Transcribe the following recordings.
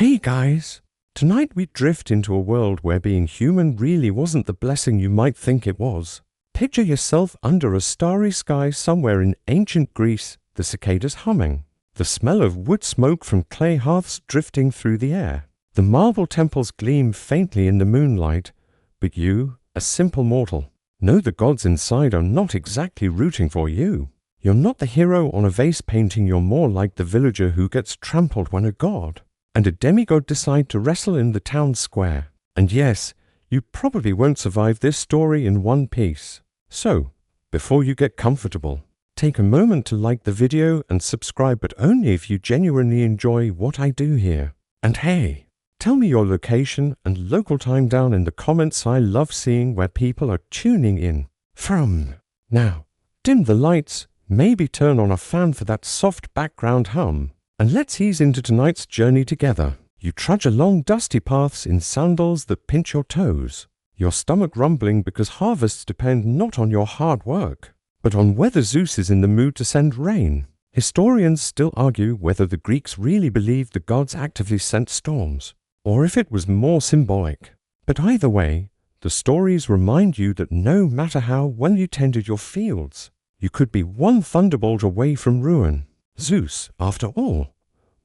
Hey guys! Tonight we drift into a world where being human really wasn't the blessing you might think it was. Picture yourself under a starry sky somewhere in ancient Greece, the cicadas humming, the smell of wood smoke from clay hearths drifting through the air. The marble temples gleam faintly in the moonlight, but you, a simple mortal, know the gods inside are not exactly rooting for you. You're not the hero on a vase painting, you're more like the villager who gets trampled when a god and a demigod decide to wrestle in the town square. And yes, you probably won't survive this story in one piece. So, before you get comfortable, take a moment to like the video and subscribe, but only if you genuinely enjoy what I do here. And hey, tell me your location and local time down in the comments. I love seeing where people are tuning in from. Now, dim the lights, maybe turn on a fan for that soft background hum, and let's ease into tonight's journey together. You trudge along dusty paths in sandals that pinch your toes, your stomach rumbling because harvests depend not on your hard work, but on whether Zeus is in the mood to send rain. Historians still argue whether the Greeks really believed the gods actively sent storms, or if it was more symbolic. But either way, the stories remind you that no matter how well you tended your fields, you could be one thunderbolt away from ruin. Zeus, after all,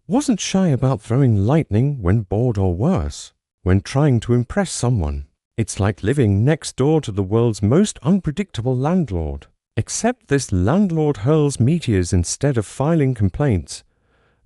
wasn't shy about throwing lightning when bored, or worse, when trying to impress someone. It's like living next door to the world's most unpredictable landlord, except this landlord hurls meteors instead of filing complaints.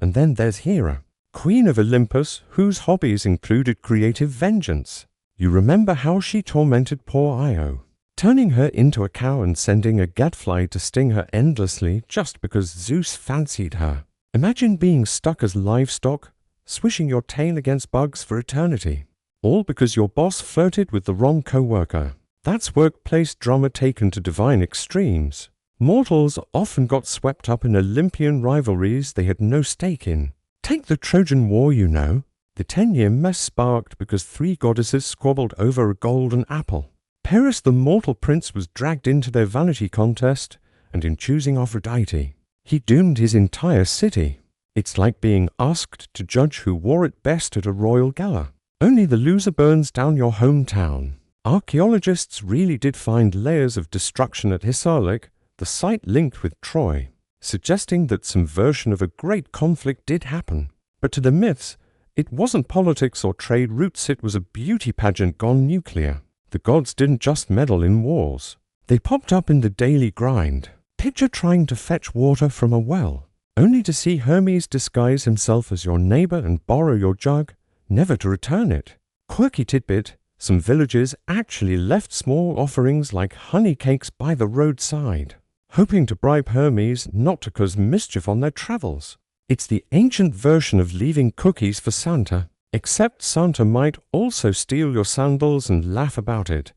And then there's Hera, queen of Olympus, whose hobbies included creative vengeance. You remember how she tormented poor Io, turning her into a cow and sending a gadfly to sting her endlessly just because Zeus fancied her. Imagine being stuck as livestock, swishing your tail against bugs for eternity, all because your boss flirted with the wrong co-worker. That's workplace drama taken to divine extremes. Mortals often got swept up in Olympian rivalries they had no stake in. Take the Trojan War, you know. The 10-year mess sparked because 3 goddesses squabbled over a golden apple. Paris the mortal prince was dragged into their vanity contest, and in choosing Aphrodite, he doomed his entire city. It's like being asked to judge who wore it best at a royal gala. Only the loser burns down your hometown. Archaeologists really did find layers of destruction at Hisarlik, the site linked with Troy, suggesting that some version of a great conflict did happen. But to the myths, it wasn't politics or trade routes, it was a beauty pageant gone nuclear. The gods didn't just meddle in wars. They popped up in the daily grind. Picture trying to fetch water from a well, only to see Hermes disguise himself as your neighbor and borrow your jug, never to return it. Quirky tidbit, some villages actually left small offerings like honey cakes by the roadside, hoping to bribe Hermes not to cause mischief on their travels. It's the ancient version of leaving cookies for Santa, except Santa might also steal your sandals and laugh about it.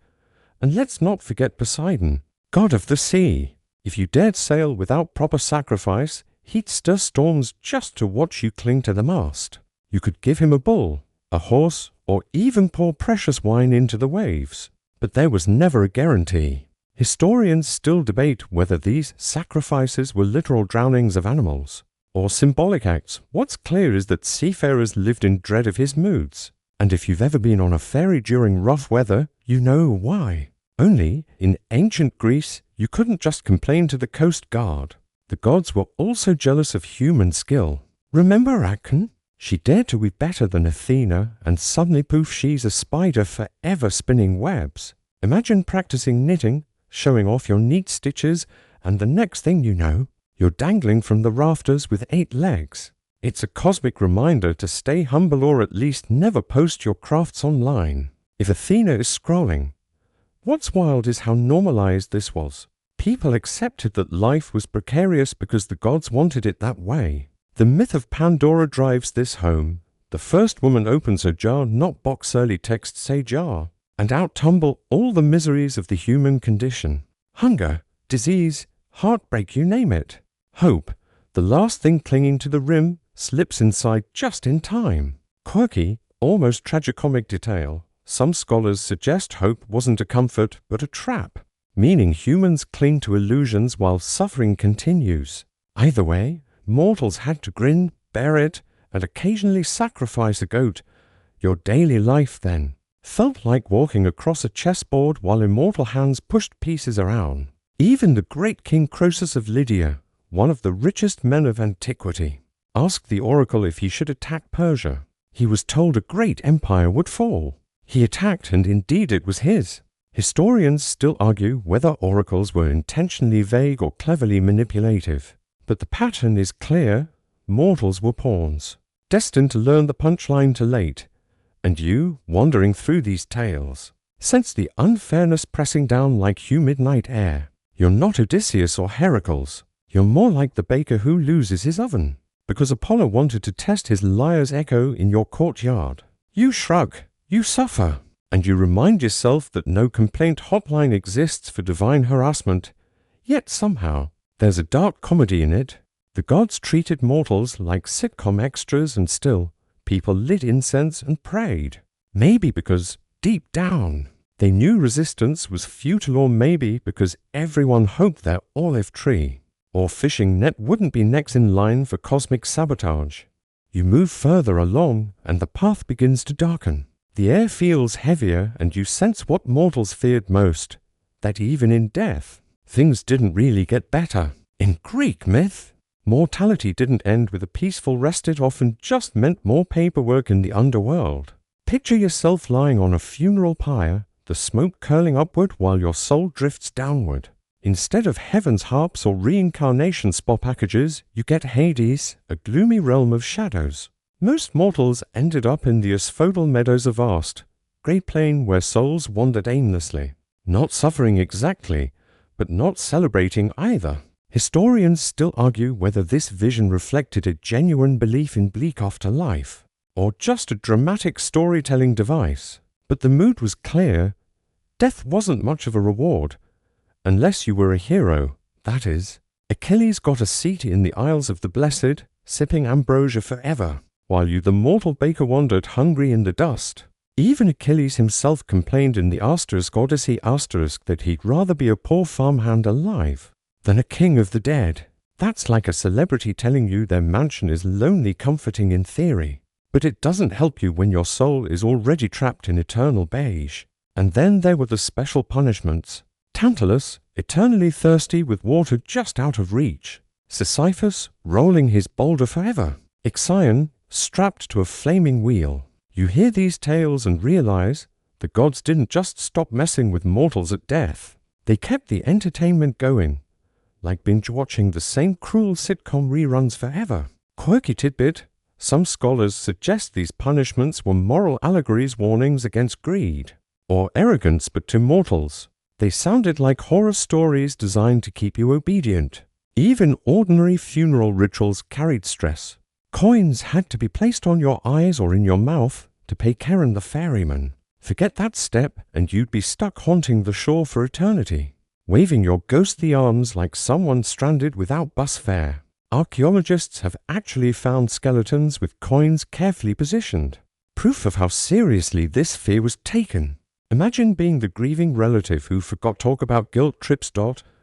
And let's not forget Poseidon, god of the sea. If you dared sail without proper sacrifice, he'd stir storms just to watch you cling to the mast. You could give him a bull, a horse, or even pour precious wine into the waves. But there was never a guarantee. Historians still debate whether these sacrifices were literal drownings of animals or symbolic acts. What's clear is that seafarers lived in dread of his moods. And if you've ever been on a ferry during rough weather, you know why. Only, in ancient Greece, you couldn't just complain to the coast guard. The gods were also jealous of human skill. Remember Acton? She dared to be better than Athena, and suddenly poof, she's a spider forever spinning webs. Imagine practicing knitting, showing off your neat stitches, and the next thing you know, you're dangling from the rafters with 8 legs. It's a cosmic reminder to stay humble, or at least never post your crafts online. If Athena is scrolling, what's wild is how normalized this was. People accepted that life was precarious because the gods wanted it that way. The myth of Pandora drives this home. The first woman opens her jar, not box early text say jar, and out tumble all the miseries of the human condition. Hunger, disease, heartbreak, you name it. Hope, the last thing clinging to the rim, slips inside just in time. Quirky, almost tragicomic detail. Some scholars suggest hope wasn't a comfort but a trap, meaning humans cling to illusions while suffering continues. Either way, mortals had to grin, bear it, and occasionally sacrifice a goat. Your daily life, then, felt like walking across a chessboard while immortal hands pushed pieces around. Even the great King Croesus of Lydia, one of the richest men of antiquity, asked the oracle if he should attack Persia. He was told a great empire would fall. He attacked, and indeed it was his. Historians still argue whether oracles were intentionally vague or cleverly manipulative, but the pattern is clear. Mortals were pawns, destined to learn the punchline too late, and you, wandering through these tales, sense the unfairness pressing down like humid night air. You're not Odysseus or Heracles. You're more like the baker who loses his oven because Apollo wanted to test his lyre's echo in your courtyard. You shrug, you suffer, and you remind yourself that no complaint hotline exists for divine harassment. Yet somehow, there's a dark comedy in it. The gods treated mortals like sitcom extras, and still, people lit incense and prayed. Maybe because, deep down, they knew resistance was futile, or maybe because everyone hoped their olive tree or fishing net wouldn't be next in line for cosmic sabotage. You move further along, and the path begins to darken. The air feels heavier, and you sense what mortals feared most, that even in death, things didn't really get better. In Greek myth, mortality didn't end with a peaceful rest. It often just meant more paperwork in the underworld. Picture yourself lying on a funeral pyre, the smoke curling upward while your soul drifts downward. Instead of heaven's harps or reincarnation spa packages, you get Hades, a gloomy realm of shadows. Most mortals ended up in the asphodel meadows of vast, grey plain where souls wandered aimlessly, not suffering exactly, but not celebrating either. Historians still argue whether this vision reflected a genuine belief in bleak afterlife, or just a dramatic storytelling device. But the mood was clear. Death wasn't much of a reward, unless you were a hero, that is. Achilles got a seat in the Isles of the Blessed, sipping ambrosia forever, while you, the mortal baker, wandered hungry in the dust. Even Achilles himself complained in the Odyssey that he'd rather be a poor farmhand alive than a king of the dead. That's like a celebrity telling you their mansion is lonely comforting in theory, but it doesn't help you when your soul is already trapped in eternal beige. And then there were the special punishments. Tantalus, eternally thirsty with water just out of reach. Sisyphus, rolling his boulder forever. Ixion, strapped to a flaming wheel. You hear these tales and realize the gods didn't just stop messing with mortals at death. They kept the entertainment going, like binge-watching the same cruel sitcom reruns forever. Quirky tidbit, some scholars suggest these punishments were moral allegories, warnings against greed or arrogance, but to mortals, they sounded like horror stories designed to keep you obedient. Even ordinary funeral rituals carried stress. Coins had to be placed on your eyes or in your mouth to pay Karen the ferryman. Forget that step, and you'd be stuck haunting the shore for eternity, waving your ghostly arms like someone stranded without bus fare. Archaeologists have actually found skeletons with coins carefully positioned, proof of how seriously this fear was taken. Imagine being the grieving relative who forgot to talk about guilt trips.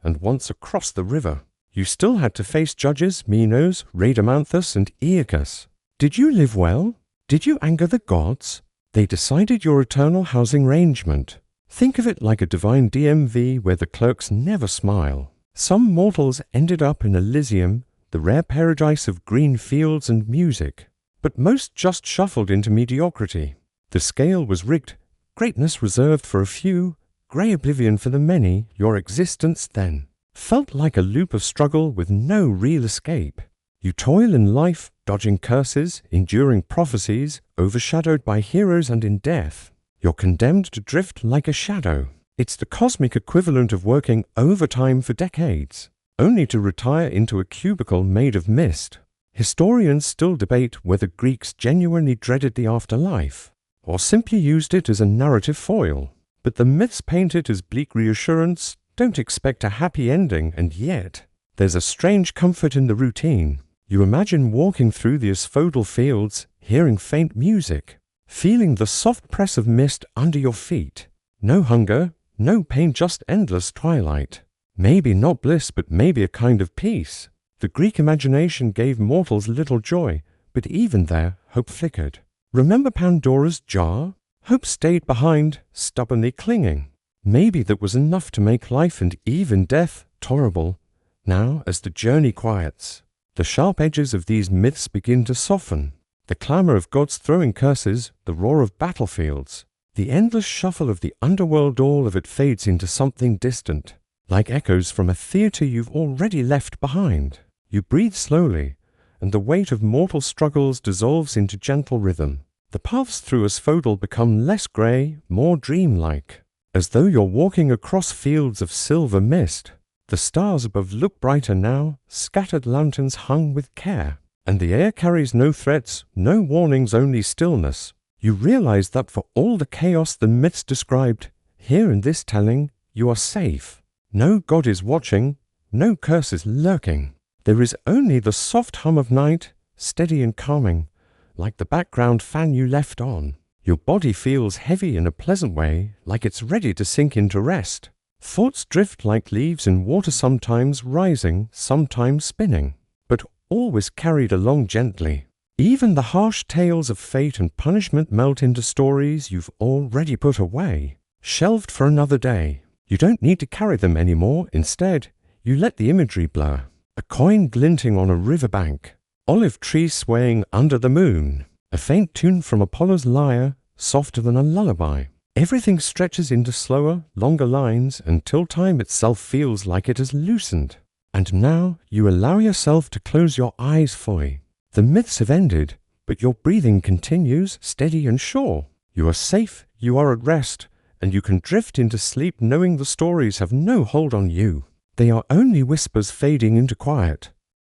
And once across the river, you still had to face judges Minos, Rhadamanthus, and Aeacus. Did you live well? Did you anger the gods? They decided your eternal housing arrangement. Think of it like a divine DMV where the clerks never smile. Some mortals ended up in Elysium, the rare paradise of green fields and music, but most just shuffled into mediocrity. The scale was rigged. Greatness reserved for a few, grey oblivion for the many. Your existence, then, felt like a loop of struggle with no real escape. You toil in life, dodging curses, enduring prophecies, overshadowed by heroes, and in death, you're condemned to drift like a shadow. It's the cosmic equivalent of working overtime for decades, only to retire into a cubicle made of mist. Historians still debate whether Greeks genuinely dreaded the afterlife, or simply used it as a narrative foil. But the myths paint it as bleak reassurance. Don't expect a happy ending, and yet there's a strange comfort in the routine. You imagine walking through the asphodel fields, hearing faint music, feeling the soft press of mist under your feet. No hunger, no pain, just endless twilight. Maybe not bliss, but maybe a kind of peace. The Greek imagination gave mortals little joy, but even there, hope flickered. Remember Pandora's jar? Hope stayed behind, stubbornly clinging. Maybe that was enough to make life and even death tolerable. Now, as the journey quiets, the sharp edges of these myths begin to soften. The clamor of gods throwing curses, the roar of battlefields, the endless shuffle of the underworld, all of it fades into something distant, like echoes from a theater you've already left behind. You breathe slowly, and the weight of mortal struggles dissolves into gentle rhythm. The paths through asphodel become less grey, more dreamlike, as though you're walking across fields of silver mist. The stars above look brighter now, scattered lanterns hung with care, and the air carries no threats, no warnings, only stillness. You realize that for all the chaos the myths described, here in this telling, you are safe. No god is watching, no curse is lurking. There is only the soft hum of night, steady and calming, like the background fan you left on. Your body feels heavy in a pleasant way, like it's ready to sink into rest. Thoughts drift like leaves in water, sometimes rising, sometimes spinning, but always carried along gently. Even the harsh tales of fate and punishment melt into stories you've already put away, shelved for another day. You don't need to carry them anymore. Instead, you let the imagery blur. A coin glinting on a riverbank, olive trees swaying under the moon, a faint tune from Apollo's lyre, softer than a lullaby. Everything stretches into slower, longer lines until time itself feels like it has loosened. And now you allow yourself to close your eyes fully. The myths have ended, but your breathing continues, steady and sure. You are safe, you are at rest, and you can drift into sleep knowing the stories have no hold on you. They are only whispers fading into quiet,